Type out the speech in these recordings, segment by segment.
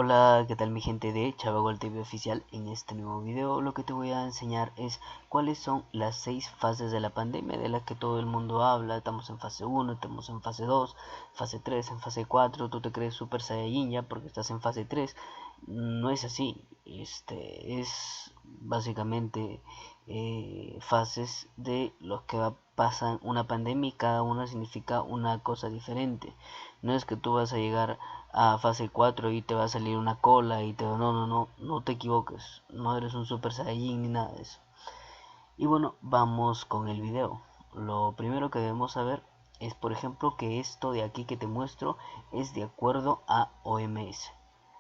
Hola, ¿qué tal mi gente de Chavagol TV Oficial? En este nuevo video lo que te voy a enseñar es cuáles son las 6 fases de la pandemia de las que todo el mundo habla. Estamos en fase 1, estamos en fase 2, fase 3, en fase 4. Tú te crees Super Saiyajin ya porque estás en fase 3. No es así. Es básicamente fases de los que pasan una pandemia y cada una significa una cosa diferente. No es que tú vas a llegar a fase 4 y te va a salir una cola y no te equivoques, no eres un Super Saiyajin ni nada de eso. Y bueno, vamos con el video. Lo primero que debemos saber es, por ejemplo, que esto de aquí que te muestro es de acuerdo a OMS.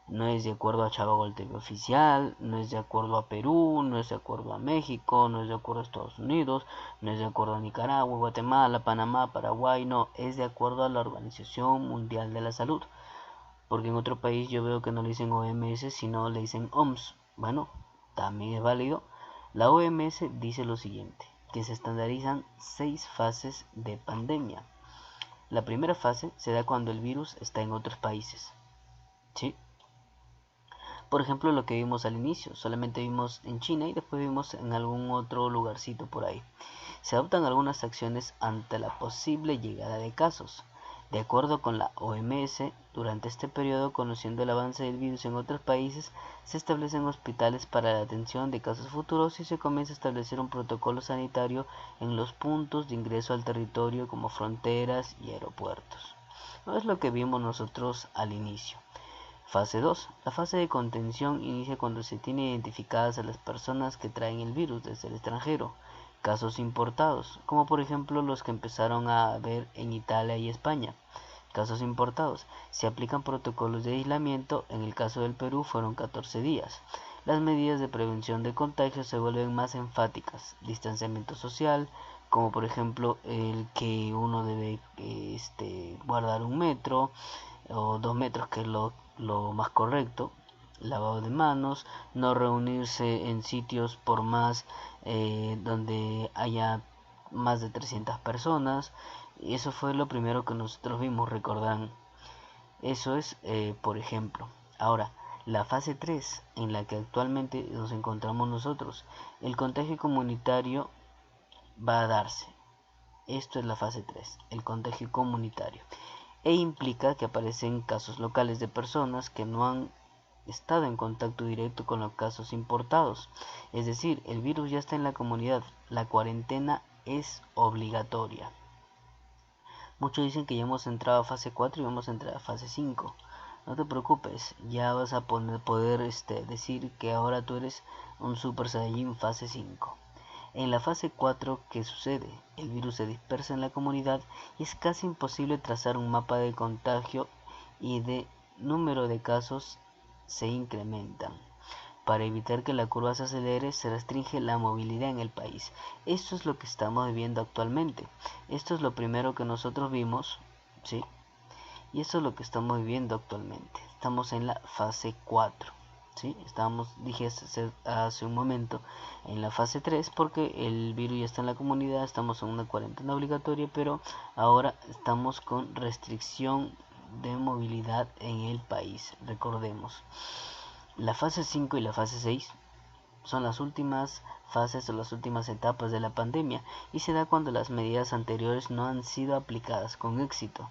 No es de acuerdo a Chavagol TV Oficial, no es de acuerdo a Perú, no es de acuerdo a México, no es de acuerdo a Estados Unidos, no es de acuerdo a Nicaragua, Guatemala, Panamá, Paraguay, no, es de acuerdo a la Organización Mundial de la Salud. Porque en otro país yo veo que no le dicen OMS, sino le dicen OMS. Bueno, también es válido. La OMS dice lo siguiente, que se estandarizan 6 fases de pandemia. La primera fase se da cuando el virus está en otros países. ¿Sí? Por ejemplo, lo que vimos al inicio, solamente vimos en China y después vimos en algún otro lugarcito por ahí. Se adoptan algunas acciones ante la posible llegada de casos. De acuerdo con la OMS, durante este periodo, conociendo el avance del virus en otros países, se establecen hospitales para la atención de casos futuros y se comienza a establecer un protocolo sanitario en los puntos de ingreso al territorio como fronteras y aeropuertos. No es lo que vimos nosotros al inicio. Fase 2. La fase de contención inicia cuando se tiene identificadas a las personas que traen el virus desde el extranjero. Casos importados, como por ejemplo los que empezaron a ver en Italia y España. Casos importados. Se aplican protocolos de aislamiento, en el caso del Perú fueron 14 días. Las medidas de prevención de contagios se vuelven más enfáticas. Distanciamiento social, como por ejemplo el que uno debe guardar 1 metro o 2 metros, que es lo más correcto. Lavado de manos, no reunirse en sitios por más donde haya más de 300 personas. Y eso fue lo primero que nosotros vimos, recordan. Eso es, por ejemplo. Ahora, la fase 3 en la que actualmente nos encontramos nosotros, el contagio comunitario va a darse. Esto es la fase 3, el contagio comunitario. E implica que aparecen casos locales de personas que no han estado en contacto directo con los casos importados. Es decir, el virus ya está en la comunidad. La cuarentena es obligatoria. Muchos dicen que ya hemos entrado a fase 4 y vamos a entrar a fase 5. No te preocupes, ya vas a poder decir que ahora tú eres un Super Saiyajin fase 5. En la fase 4, ¿qué sucede? El virus se dispersa en la comunidad y es casi imposible trazar un mapa de contagio y de número de casos se incrementan. Para evitar que la curva se acelere, se restringe la movilidad en el país. Esto es lo que estamos viviendo actualmente. Esto es lo primero que nosotros vimos, ¿sí? Y esto es lo que estamos viviendo actualmente. Estamos en la fase 4. ¿Sí? Dije hace un momento, en la fase 3 porque el virus ya está en la comunidad, estamos en una cuarentena obligatoria, pero ahora estamos con restricción de movilidad en el país. Recordemos, la fase 5 y la fase 6 son las últimas fases o las últimas etapas de la pandemia y se da cuando las medidas anteriores no han sido aplicadas con éxito.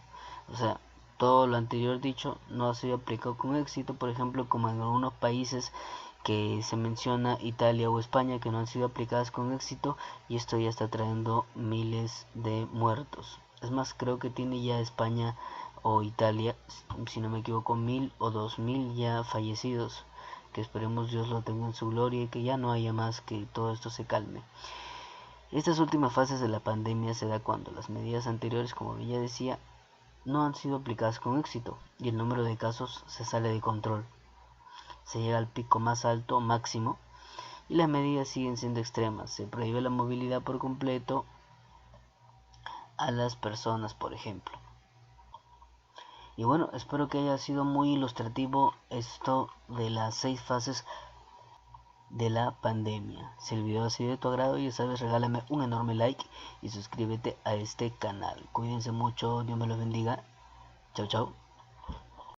O sea, todo lo anterior dicho no ha sido aplicado con éxito, por ejemplo, como en algunos países que se menciona Italia o España, que no han sido aplicadas con éxito, y esto ya está trayendo miles de muertos. Es más, creo que tiene ya España o Italia, si no me equivoco, 1000 o 2000 ya fallecidos, que esperemos Dios lo tenga en su gloria y que ya no haya más, que todo esto se calme. Estas últimas fases de la pandemia se da cuando las medidas anteriores, como ya decía, no han sido aplicadas con éxito y el número de casos se sale de control. Se llega al pico más alto, máximo, y las medidas siguen siendo extremas. Se prohíbe la movilidad por completo a las personas, por ejemplo. Y bueno, espero que haya sido muy ilustrativo esto de las 6 fases de la pandemia. Si el video ha sido de tu agrado, ya sabes, regálame un enorme like y suscríbete a este canal. Cuídense mucho, Dios me los bendiga. Chao, chao.